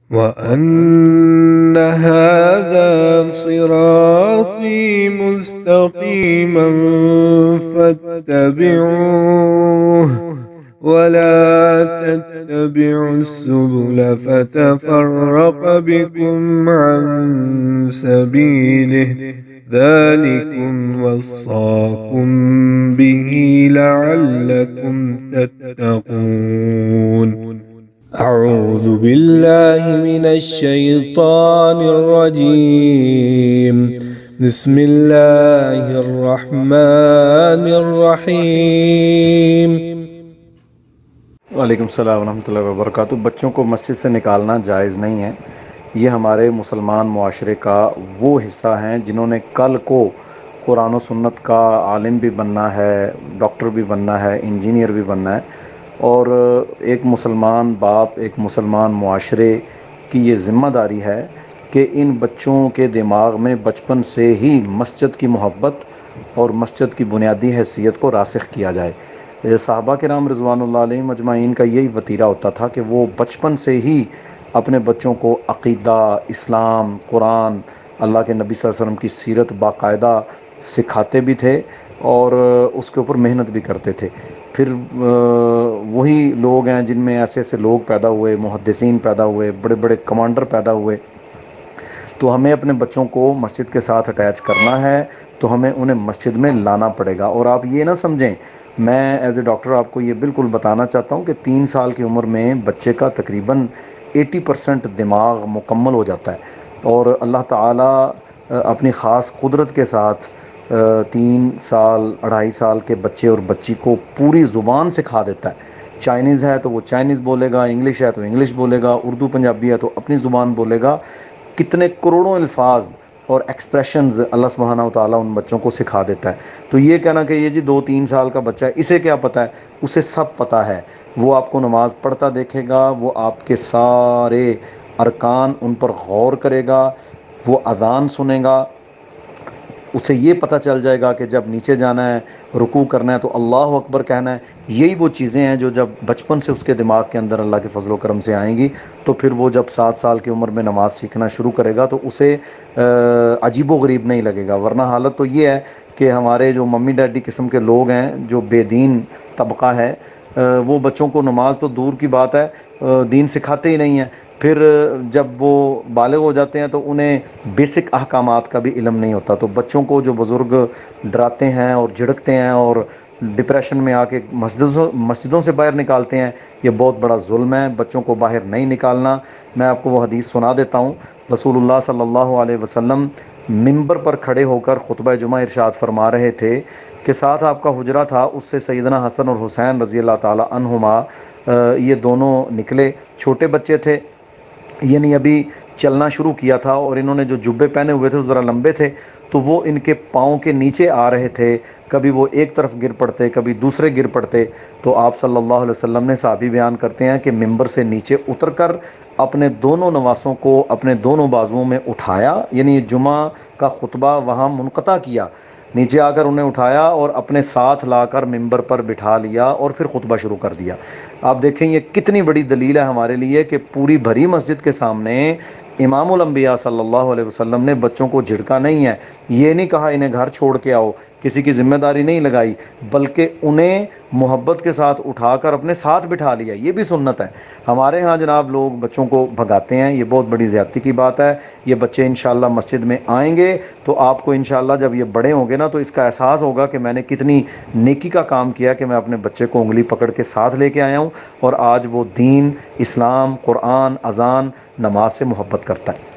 وأن هذا صراطي مستقيما فاتبعوه ولا تتبعوا السبل فتفرق بكم عن سبيله ذلكم وصاكم به لعلكم تتقون. أعوذ بالله من الشيطان الرجيم. بسم الله الرحمن الرحيم. وعلیکم السلام ورحمۃ اللہ وبرکاتہ۔ بچوں کو مسجد سے نکالنا جائز نہیں ہے۔ یہ ہمارے مسلمان معاشرے کا وہ حصہ ہیں جنہوں نے کل کو قرآن و سنت کا عالم بھی بننا ہے، ڈاکٹر بھی بننا ہے، انجینئر بھی بننا ہے، اور ایک مسلمان باپ، ایک مسلمان معاشرے کی یہ ذمہ داری ہے کہ ان بچوں کے دماغ میں بچپن سے ہی مسجد کی محبت اور مسجد کی بنیادی حیثیت کو راسخ کیا جائے۔ صحابہ کرام رضوان اللہ علیہم اجمعین کا یہی وتیرہ ہوتا تھا کہ وہ بچپن سے ہی اپنے بچوں کو عقیدہ، اسلام، قرآن، اللہ کے نبی صلی اللہ علیہ وسلم کی سیرت باقاعدہ سکھاتے بھی تھے اور اس کے اوپر محنت بھی کرتے تھے۔ پھر وہی لوگ ہیں جن میں ایسے ایسے لوگ پیدا ہوئے، محدثین پیدا ہوئے، بڑے بڑے کمانڈر پیدا ہوئے۔ تو ہمیں اپنے بچوں کو مسجد کے ساتھ اٹیچ کرنا ہے، تو ہمیں انہیں مسجد میں لانا پڑے گا۔ اور آپ یہ نہ سمجھیں، میں ایز اے ڈاکٹر آپ کو یہ بالکل بتانا چاہتا ہوں کہ 3 سال کی عمر میں بچے کا تقریباً 80% دماغ مکمل ہو جاتا ہے، اور اللہ تعالیٰ اپنی خاص قدرت کے ساتھ 3 سال 2.5 سال کے بچے اور بچی کو پوری زبان سکھا دیتا ہے۔ چائنیز ہے تو وہ چائنیز بولے گا، انگلش ہے تو انگلش بولے گا، اردو پنجابی ہے تو اپنی زبان بولے گا۔ کتنے کروڑوں الفاظ اور ایکسپریشنز اللہ سبحانہ و تعالیٰ ان بچوں کو سکھا دیتا ہے۔ تو یہ کہنا کہ یہ جی 2-3 سال کا بچہ ہے، اسے کیا پتہ ہے؟ اسے سب پتہ ہے۔ وہ آپ کو نماز پڑھتا دیکھے گا، وہ آپ کے سارے ارکان ان پر غور کرے گا، وہ اذان سنے گا، اسے یہ پتہ چل جائے گا کہ جب نیچے جانا ہے، رکوع کرنا ہے تو اللہ اکبر کہنا ہے۔ یہی وہ چیزیں ہیں جو جب بچپن سے اس کے دماغ کے اندر اللہ کے فضل و کرم سے آئیں گی، تو پھر وہ جب 7 سال کی عمر میں نماز سیکھنا شروع کرے گا تو اسے عجیب و غریب نہیں لگے گا۔ ورنہ حالت تو یہ ہے کہ ہمارے جو ممی ڈیڈی قسم کے لوگ ہیں، جو بے دین طبقہ ہے، وہ بچوں کو نماز تو دور کی بات ہے، دین سکھاتے ہی نہیں ہیں۔ پھر جب وہ بالغ ہو جاتے ہیں تو انہیں بیسک احکامات کا بھی علم نہیں ہوتا۔ تو بچوں کو جو بزرگ ڈراتے ہیں اور جھڑکتے ہیں اور ڈپریشن میں آ کے مسجدوں سے باہر نکالتے ہیں، یہ بہت بڑا ظلم ہے۔ بچوں کو باہر نہیں نکالنا۔ میں آپ کو وہ حدیث سنا دیتا ہوں۔ رسول اللہ صلی اللہ علیہ وسلم منبر پر کھڑے ہو کر خطبہ جمعہ ارشاد فرما رہے تھے کہ ساتھ آپ کا حجرہ تھا، اس سے سیدنا حسن اور حسین رضی اللہ تعالی عنہما یہ دونوں نکلے۔ چھوٹے بچے تھے، یعنی ابھی چلنا شروع کیا تھا، اور انہوں نے جو جبے پہنے ہوئے تھے وہ ذرا لمبے تھے، تو وہ ان کے پاؤں کے نیچے آ رہے تھے۔ کبھی وہ ایک طرف گر پڑتے، کبھی دوسرے گر پڑتے۔ تو آپ صلی اللہ علیہ وسلم نے، صحابی بیان کرتے ہیں کہ منبر سے نیچے اتر کر اپنے دونوں نواسوں کو اپنے دونوں بازوؤں میں اٹھایا، یعنی جمعہ کا خطبہ وہاں منقطع کیا، نیچے آ کر انہیں اٹھایا اور اپنے ساتھ لا کر منبر پر بٹھا لیا اور پھر خطبہ شروع کر دیا۔ آپ دیکھیں یہ کتنی بڑی دلیل ہے ہمارے لیے کہ پوری بھری مسجد کے سامنے امام الانبیاء صلی اللہ علیہ وسلم نے بچوں کو جھڑکا نہیں ہے، یہ نہیں کہا انہیں گھر چھوڑ کے آؤ، کسی کی ذمہ داری نہیں لگائی، بلکہ انہیں محبت کے ساتھ اٹھا کر اپنے ساتھ بٹھا لیا۔ یہ بھی سنت ہے۔ ہمارے ہاں جناب لوگ بچوں کو بھگاتے ہیں، یہ بہت بڑی زیادتی کی بات ہے۔ یہ بچے انشاءاللہ مسجد میں آئیں گے تو آپ کو انشاءاللہ جب یہ بڑے ہوں گے نا تو اس کا احساس ہوگا کہ میں نے کتنی نیکی کا کام کیا کہ میں اپنے بچے کو انگلی پکڑ کے ساتھ لے کے آیا ہوں، اور آج وہ دین، اسلام، قرآن، اذان، نماز سے محبت کرتا ہے۔